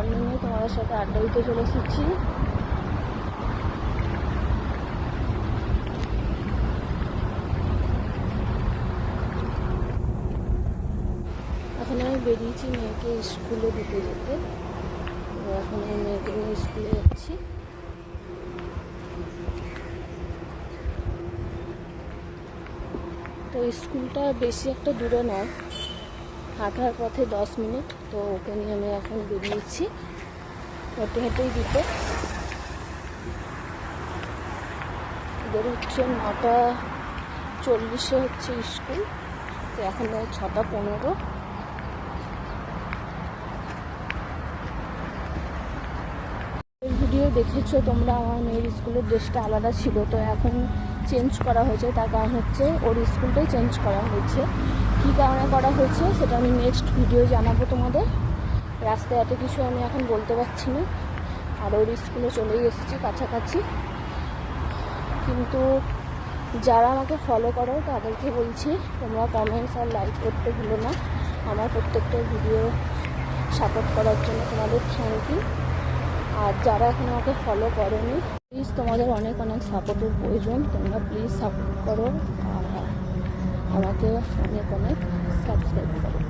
মর্নিংয়ে তোমাদের সাথে আড্ডা দিতে চলে এসেছি। এখন আমি বেরিয়েছি মেয়েকে স্কুলে দিতে যেতে। এখন আমি মেয়েকে নিয়ে স্কুলে যাচ্ছি। তো স্কুলটা বেশি একটা দূরে নয়, হাঁটার পথে 10 মিনিট। তো ওকে নিয়ে আমি এখন বেরিয়েছি হেঁটে হেঁটেই দিতে। এদের হচ্ছে 9:40 হচ্ছে স্কুল, তো এখন 6:15। ভিডিও দেখেছো তোমরা, আমার মেয়ের স্কুলের ড্রেসটা আলাদা ছিল, তো এখন চেঞ্জ করা হয়েছে। তার কারণ হচ্ছে ওর স্কুলটাই চেঞ্জ করা হয়েছে। কী কারণে করা হয়েছে সেটা আমি নেক্সট ভিডিও জানাবো তোমাদের। রাস্তায় এত কিছু আমি এখন বলতে পারছি না। আর ওর স্কুলে চলেই এসেছি কাছাকাছি। কিন্তু যারা আমাকে ফলো করো তাদেরকে বলছি, তোমরা কমেন্টস আর লাইক করতে ভুলো না। আমার প্রত্যেকটা ভিডিও সাপোর্ট করার জন্য তোমাদের থ্যাংক ইউ। আর যারা এখন আমাকে ফলো করোনি, প্লিজ তোমাদের অনেক অনেক সাপোর্টের প্রয়োজন। তোমরা প্লিজ সাপোর্ট করো আর আমাকে অনেক অনেক সাবস্ক্রাইব করো।